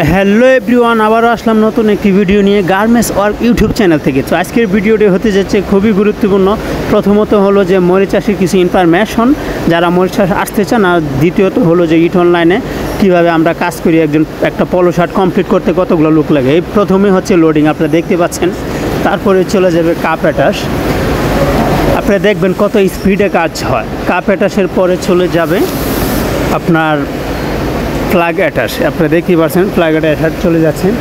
Hello everyone, আবারও আসলাম নতুন একটি ভিডিও নিয়ে গার্মেন্টস ওয়ার্ক ইউটিউব চ্যানেল থেকে। তো আজকের ভিডিওটি হতে যাচ্ছে খুবই গুরুত্বপূর্ণ। প্রথমত হলো যে মরিচ চাষের কিছু ইনফরমেশন যারা মরিচ চাষ আসতে চান, আর দ্বিতীয়ত হলো যে ইট অনলাইনে কীভাবে আমরা কাজ করি, একটা পলো শার্ট কমপ্লিট করতে কতগুলো লুক লাগে। এই প্রথমে হচ্ছে লোডিং, আপনারা দেখতে পাচ্ছেন। তারপরে চলে যাবে কাপ অ্যাটাচ, আপনারা দেখবেন কত স্পিডে কাজ হয়। কাপ অ্যাটাচের পরে চলে যাবে আপনার ফ্ল্যাগ অ্যাটাচ, আপনারা দেখতেই পাচ্ছেন ফ্ল্যাগ অ্যাটাচ চলে যাচ্ছেন।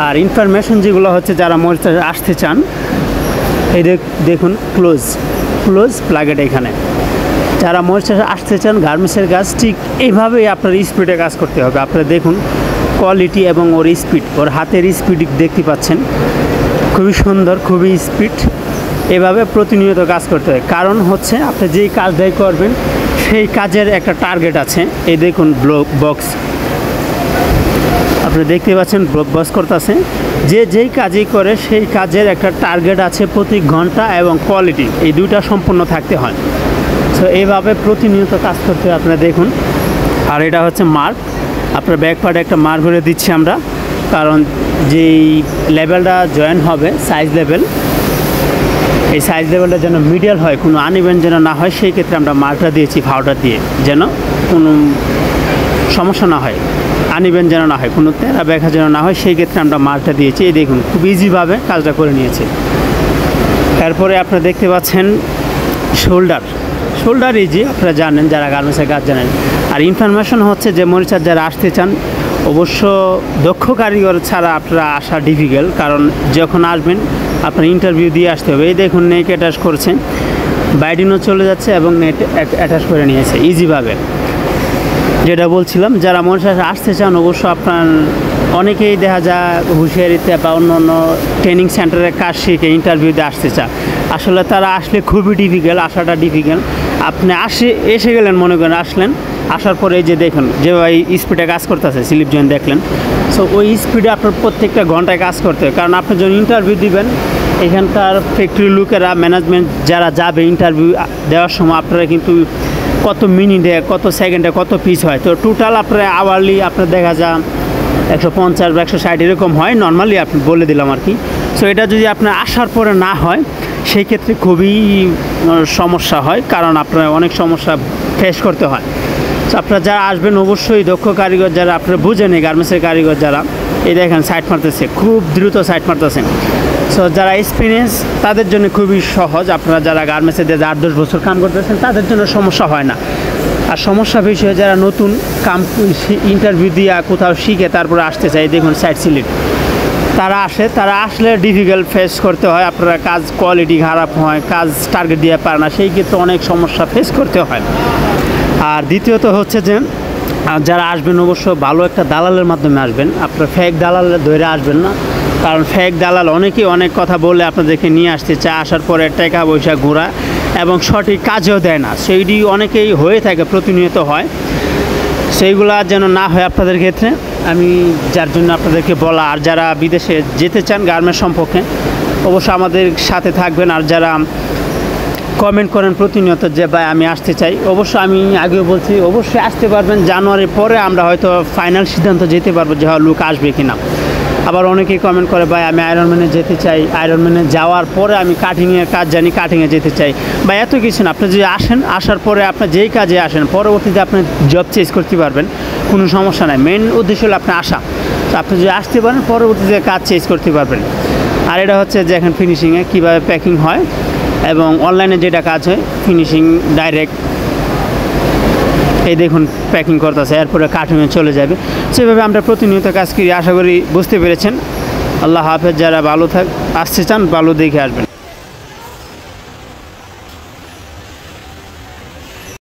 আর ইনফরমেশন যেগুলো হচ্ছে যারা মরিচ চাষে আসতে চান, এই দেখুন ক্লোজ ফ্ল্যাগ অ্যাটাচ। এখানে যারা মরিচ চাষে আসতে চান গার্মেন্টসের কাজ, ঠিক এইভাবেই আপনার স্পিডে কাজ করতে হবে। আপনারা দেখুন কোয়ালিটি এবং ওর স্পিড, ওর হাতের স্পিড দেখতে পাচ্ছেন, খুবই সুন্দর, খুবই স্পিড। এভাবে প্রতিনিয়ত কাজ করতে হয়, কারণ হচ্ছে আপনি যেই কাজটাই করবেন সেই কাজের একটা টার্গেট আছে। এই দেখুন বক্স, আপনি দেখতে পাচ্ছেন বক্স করতেছে। যেই কাজই করে সেই কাজের একটা টার্গেট আছে প্রতি ঘন্টা, এবং কোয়ালিটি এই দুইটা সম্পূর্ণ থাকতে হয়। সো এইভাবে প্রতিনিয়ত কাজ করতে হয়, আপনারা দেখুন। আর এটা হচ্ছে মার্ক, আপনার ব্যাক পার্টে একটা মার্ক করে দিচ্ছি আমরা, কারণ যেই লেভেলটা জয়েন হবে সাইজ লেভেল, এই সাইজ লেভেলটা যেন মিডিয়াল হয়, কোনো আনইভেন যেন না হয়, সেই ক্ষেত্রে আমরা মার্কটা দিয়েছি পাউডার দিয়ে, যেন কোনো সমস্যা না হয়, আনইভেন যেন না হয়, কোনো তেরা ব্যাখা যেন না হয়, সেই ক্ষেত্রে আমরা মার্কটা দিয়েছি। এই দেখুন খুব ইজিভাবে কাজটা করে নিয়েছে। তারপরে আপনারা দেখতে পাচ্ছেন শোল্ডার ইজি, আপনারা জানেন যারা গার্মেন্টসের কাজ জানেন। আর ইনফরমেশন হচ্ছে যে মরিচার যারা আসতে চান, অবশ্য দক্ষ কারিগর ছাড়া আপনারা আসা ডিফিকাল্ট, কারণ যখন আসবেন আপনার ইন্টারভিউ দিয়ে আসতে হবে। এই দেখুন নেক অ্যাটাচ করছে, বাইডিনও চলে যাচ্ছে এবং নেট অ্যাটাচ করে নিয়েছে ইজিভাবে। যেটা বলছিলাম, যারা মরিচ চাষে আসতে চান, অবশ্য আপনার অনেকেই দেখা যায় হুঁশিয়ারিতে বা অন্য অন্য ট্রেনিং সেন্টারে কাজ শিখে ইন্টারভিউতে আসতে চায়। আসলে তারা আসলে খুবই ডিফিকাল্ট, আসাটা ডিফিকাল্ট। আপনি এসে গেলেন, মনে করেন আসলেন, আসার পরে এই যে দেখুন যেভাবে স্পিডে কাজ করতেছে, স্লিপ জয়েন্ট দেখলেন। সো ওই স্পিডে আপনার প্রত্যেকটা ঘন্টায় কাজ করতে হয়, কারণ আপনি যখন ইন্টারভিউ দিবেন, এখানকার ফ্যাক্টরি লোকেরা, ম্যানেজমেন্ট যারা যাবে ইন্টারভিউ দেওয়ার সময়, আপনারা কিন্তু কত মিনিটে, কত সেকেন্ডে, কত পিস হয়। তো টোটাল আপনার আওয়ারলি আপনার দেখা যায় 150 বা 160 এরকম হয় নর্মালি, আপনি বলে দিলাম আর কি। সো এটা যদি আপনার আসার পরে না হয়, সেই ক্ষেত্রে খুবই সমস্যা হয়, কারণ আপনার অনেক সমস্যা ফেস করতে হয়। তো আপনারা যারা আসবেন, অবশ্যই দক্ষ কারিগর যারা, আপনারা বুঝেন এই গার্মেন্টসের কারিগর যারা, এই দেখেন সাইড মারতেছে, খুব দ্রুত সাইড মারতেছে। সো যারা এক্সপিরিয়েন্স, তাদের জন্য খুবই সহজ। আপনারা যারা গার্মেন্টসে 8-10 বছর কাম করতেছেন, তাদের জন্য সমস্যা হয় না। আর সমস্যা বিষয়ে যারা নতুন কাম ইন্টারভিউ দিয়ে কোথাও শিখে তারপরে আসতে চায়, দেখুন সাইড সিলিট, তারা আসলে ডিফিকাল্ট ফেস করতে হয়। আপনারা কাজ কোয়ালিটি খারাপ হয়, কাজ টার্গেট দিয়ে পারে না, সেই ক্ষেত্রে অনেক সমস্যা ফেস করতে হয়। আর দ্বিতীয়ত হচ্ছে যে যারা আসবেন, অবশ্য ভালো একটা দালালের মাধ্যমে আসবেন। আপনারা ফেক দালাল ধরে আসবেন না, কারণ ফেক দালাল অনেকেই অনেক কথা বলে আপনাদেরকে নিয়ে আসতে চায়, আসার পরে টাকা পয়সা ঘোরা এবং সঠিক কাজও দেয় না। সেইটি অনেকেই হয়ে থাকে, প্রতিনিয়ত হয়। সেইগুলা যেন না হয় আপনাদের ক্ষেত্রে, আমি যার জন্য আপনাদেরকে বলা। আর যারা বিদেশে যেতে চান গার্মেন্টস সম্পর্কে, অবশ্য আমাদের সাথে থাকবেন। আর যারা কমেন্ট করেন প্রতিনিয়ত যে ভাই আমি আসতে চাই, অবশ্য আমি আগেও বলছি, অবশ্যই আসতে পারবেন। জানুয়ারির পরে আমরা হয়তো ফাইনাল সিদ্ধান্ত যেতে পারবো যে লোক আসবে কিনা। আবার অনেকেই কমেন্ট করে ভাই আমি আয়রনম্যানে যেতে চাই, আয়রনম্যানে যাওয়ার পরে আমি কাটিংয়ের কাজ জানি, কাটিংয়ে যেতে চাই। বা এত কিছু না, আপনি যদি আসেন, আসার পরে আপনার যেই কাজে আসেন, পরবর্তীতে আপনি জব চেঞ্জ করতে পারবেন, কোনো সমস্যা নাই। মেন উদ্দেশ্য হলো আপনি আসা। তো আপনি যদি আসতে পারেন, পরবর্তীতে কাজ চেঞ্জ করতে পারবেন। আর এটা হচ্ছে যে এখন ফিনিশিংয়ে কীভাবে প্যাকিং হয়, এবং অনলাইনে যেটা কাজ হয় ফিনিশিং ডাইরেক্ট, এই দেখুন প্যাকিং করতেছে, এরপরে কাটিংয়ে চলে যাবে। সেভাবে আমরা প্রতিনিয়ত কাজ করি। আশা করি বুঝতে পেরেছেন। আল্লাহ হাফেজ। যারা ভালো আসতে চান, ভালো দেখে আসবেন।